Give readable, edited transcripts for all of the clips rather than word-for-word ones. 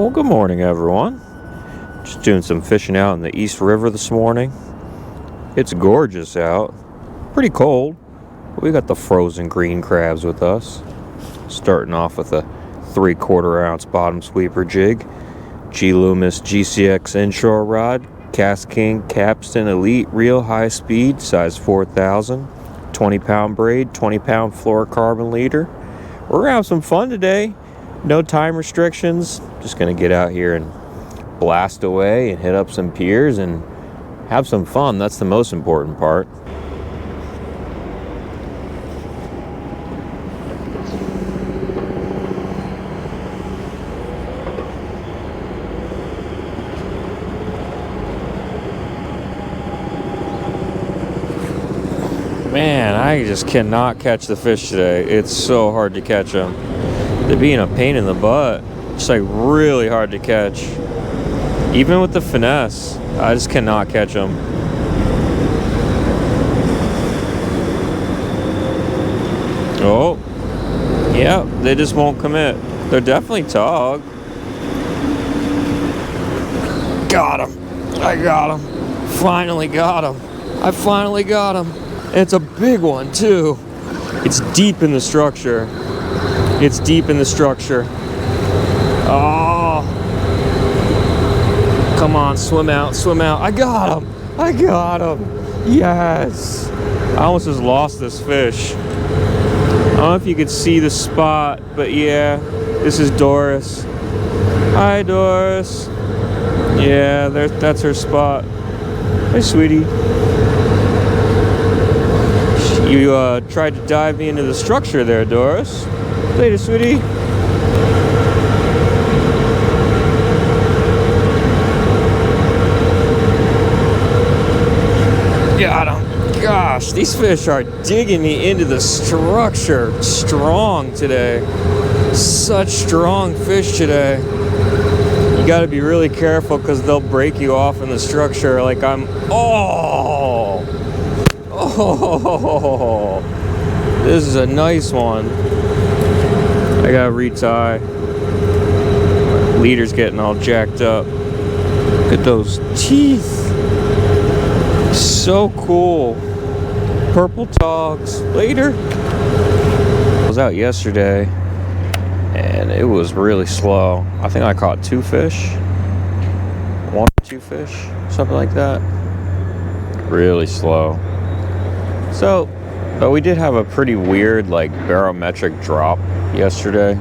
Well, good morning, everyone. Just doing some fishing out in the East River this morning. It's gorgeous out. Pretty cold. But we got the frozen green crabs with us. Starting off with a 3/4 ounce bottom sweeper jig. G Loomis GCX inshore rod. Cast King Capstan Elite Reel High Speed, size 4000. 20-pound braid, 20-pound fluorocarbon leader. We're gonna have some fun today. No time restrictions. Just gonna get out here and blast away and hit up some piers and have some fun. That's the most important part. Man, I just cannot catch the fish today. It's so hard to catch them. They're being a pain in the butt. It's like really hard to catch. Even with the finesse, I just cannot catch them. Oh, yeah, they just won't commit. They're definitely Tautog. Got him. I got him. Finally got him. I finally got him. It's a big one too. It's deep in the structure. It's deep in the structure. Oh. Come on, swim out, swim out. I got him. I got him. Yes. I almost just lost this fish. I don't know if you could see the spot, but yeah, this is Doris. Hi, Doris. Yeah, that's her spot. Hey, sweetie. You tried to dive me into the structure there, Doris. Later, sweetie. Got him. Gosh, these fish are digging me into the structure. Strong today. Such strong fish today. You got to be really careful because they'll break you off in the structure. Like I'm. Oh, this is a nice one. I gotta retie. Leader's getting all jacked up. Look at those teeth. So cool. Purple togs. Later. I was out yesterday and it was really slow. I think I caught 2 fish. 1 or 2 fish. Something like that. Really slow. So, but we did have a pretty weird, like, barometric drop yesterday.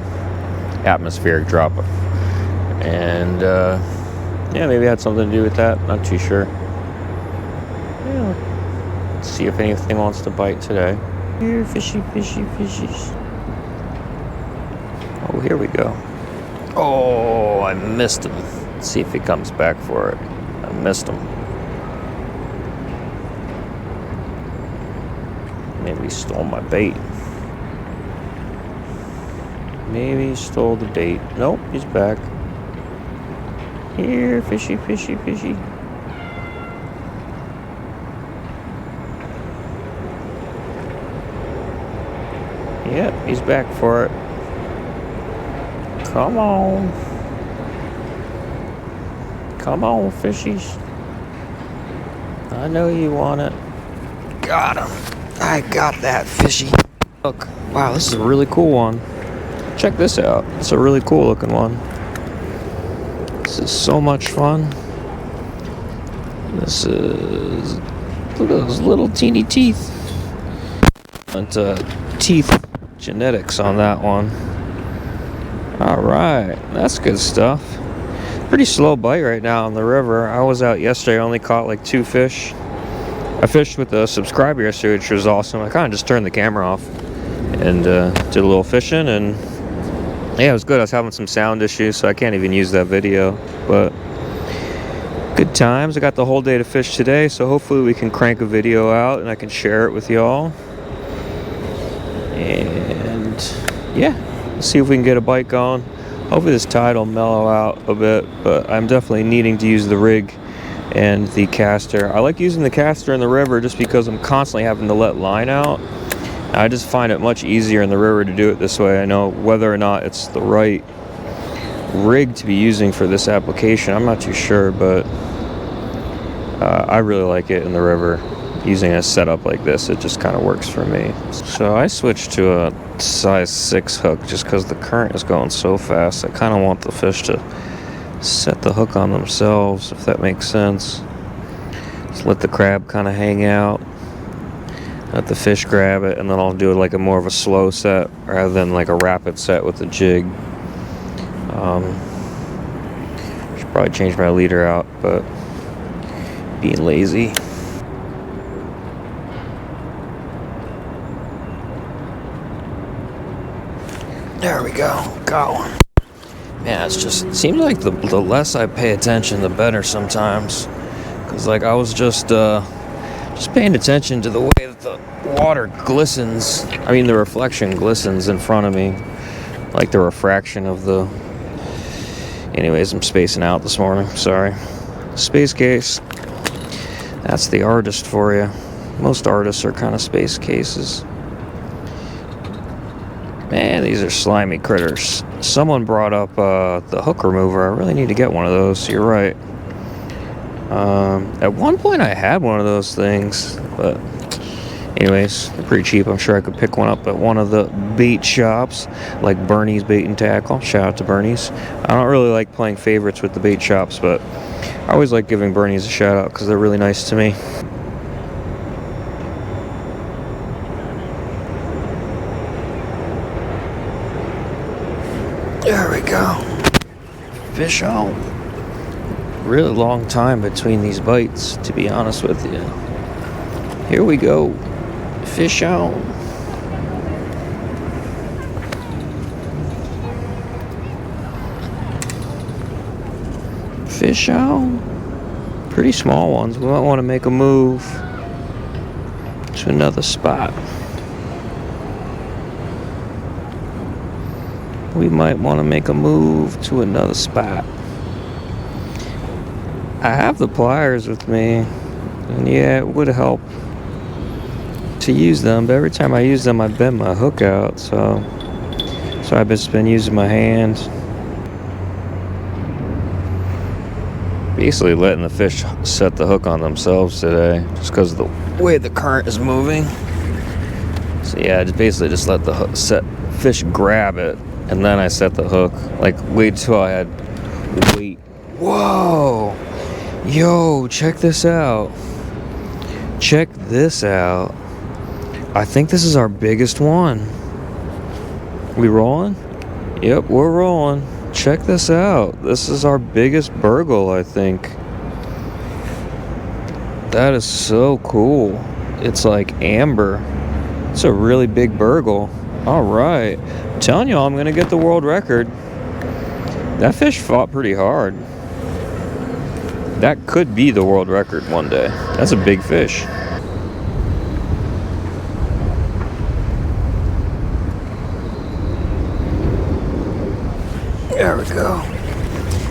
Atmospheric drop. And, yeah, maybe it had something to do with that. Not too sure. Yeah. Let's see if anything wants to bite today. Here, fishy, fishy, fishies. Oh, here we go. Oh, I missed him. Let's see if he comes back for it. I missed him. Maybe he stole my bait. Maybe he stole the bait. Nope, he's back. Here, fishy, fishy, fishy. Yep, he's back for it. Come on. Come on, fishies. I know you want it. Got him. I got that fishy. Look, wow, this is a really cool one. Check this out. It's a really cool looking one. This is so much fun. This is, look at those little teeny teeth. And teeth genetics on that one. All right, that's good stuff. Pretty slow bite right now on the river. I was out yesterday, I only caught like 2 fish. I fished with a subscriber yesterday, which was awesome. I kind of just turned the camera off and did a little fishing, and yeah, it was good. I was having some sound issues, so I can't even use that video, but good times. I got the whole day to fish today, so hopefully we can crank a video out and I can share it with y'all. And yeah, let's see if we can get a bite going. Hopefully this tide will mellow out a bit, but I'm definitely needing to use the rig and the caster. I like using the caster in the river just because I'm constantly having to let line out. I just find it much easier in the river to do it this way. I know whether or not it's the right rig to be using for this application. I'm not too sure, but I really like it in the river. Using a setup like this, it just kind of works for me. So I switched to a size 6 hook just because the current is going so fast. I kind of want the fish to set the hook on themselves, if that makes sense. Just let the crab kind of hang out, let the fish grab it, and then I'll do it like a more of a slow set rather than like a rapid set with the jig. Should probably change my leader out, but being lazy. There we go. Got one. Yeah, it seems like the less I pay attention, the better sometimes. Because like I was just paying attention to the way that the water glistens. I mean, the reflection glistens in front of me, like the refraction of the. Anyways, I'm spacing out this morning. Sorry. Space case. That's the artist for you. Most artists are kind of space cases. Man, these are slimy critters. Someone brought up the hook remover. I really need to get one of those. You're right. At one point I had one of those things, but anyways, they're pretty cheap. I'm sure I could pick one up at one of the bait shops, like Bernie's Bait and Tackle. Shout out to Bernie's. I don't really like playing favorites with the bait shops, but I always like giving Bernie's a shout out because they're really nice to me. There we go. Fish on. Really long time between these bites, to be honest with you. Here we go. Fish on. Fish on. Pretty small ones. We might want to make a move to another spot. We might want to make a move to another spot. I have the pliers with me, and yeah, it would help to use them, but every time I use them I bend my hook out, so I've just been using my hands. Basically letting the fish set the hook on themselves today, just because of the way the current is moving. So yeah, just let the hook fish grab it, and then I set the hook. Like, wait till I had weight. Whoa! Yo, check this out. Check this out. I think this is our biggest one. We rolling? Yep, we're rolling. Check this out. This is our biggest burgle, I think. That is so cool. It's like amber. It's a really big burgle. Alright. I'm telling y'all, I'm going to get the world record. That fish fought pretty hard. That could be the world record one day. That's a big fish. There we go.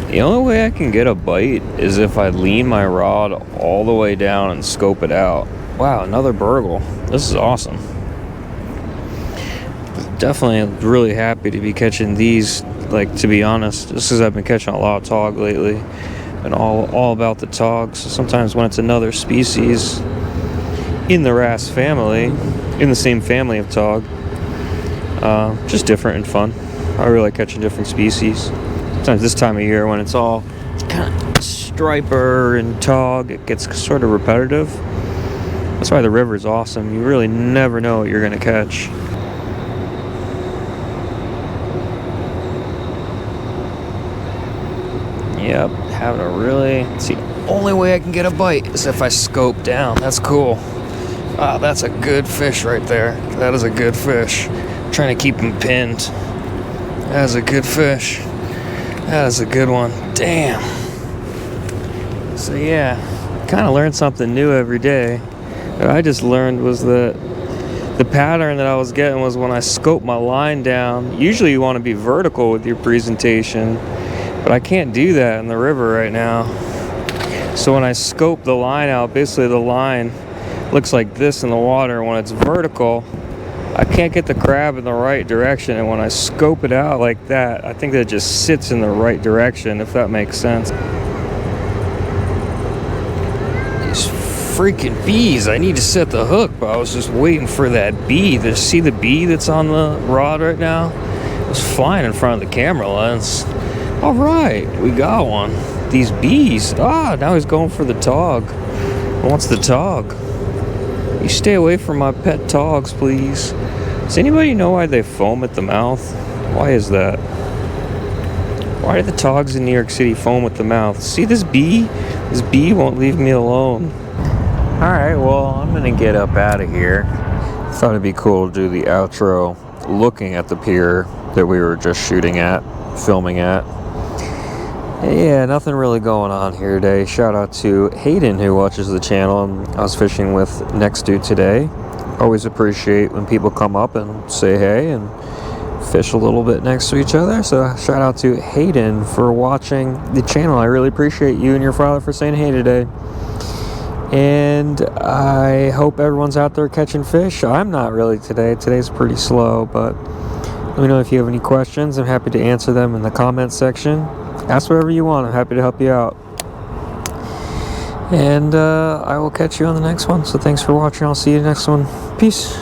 The only way I can get a bite is if I lean my rod all the way down and scope it out. Wow, another burgle. This is awesome. Definitely really happy to be catching these, like, to be honest, just because I've been catching a lot of tog lately. And all about the tog. So sometimes when it's another species in the wrasse family, in the same family of tog, just different and fun. I really like catching different species. Sometimes this time of year when it's all kind of striper and tog, it gets sort of repetitive. That's why the river is awesome. You really never know what you're going to catch. Yep, having a really... It's the only way I can get a bite is if I scope down. That's cool. Wow, that's a good fish right there. That is a good fish. I'm trying to keep him pinned. That is a good fish. That is a good one. Damn. So yeah, kind of learn something new every day. What I just learned was that the pattern that I was getting was when I scope my line down. Usually you want to be vertical with your presentation, but I can't do that in the river right now. So when I scope the line out, basically the line looks like this in the water. When it's vertical, I can't get the crab in the right direction, and when I scope it out like that, I think that it just sits in the right direction, if that makes sense. These freaking bees, I need to set the hook, but I was just waiting for that bee. See the bee that's on the rod right now? It was flying in front of the camera lens. All right, we got one. These bees. Now he's going for the tog. Wants the tog. You stay away from my pet togs, please. Does anybody know why they foam at the mouth? Why is that? Why do the togs in New York City foam at the mouth? See this bee? This bee won't leave me alone. Alright, well, I'm gonna get up out of here. Thought it'd be cool to do the outro looking at the pier that we were just filming at. Yeah, nothing really going on here today. Shout out to Hayden, who watches the channel. I was fishing with Next Dude today. Always appreciate when people come up and say hey and fish a little bit next to each other. So shout out to Hayden for watching the channel. I really appreciate you and your father for saying hey today. And I hope everyone's out there catching fish. I'm not really today. Today's pretty slow, but let me know if you have any questions. I'm happy to answer them in the comments section. Ask whatever you want. I'm happy to help you out. And I will catch you on the next one. So thanks for watching. I'll see you next one. Peace.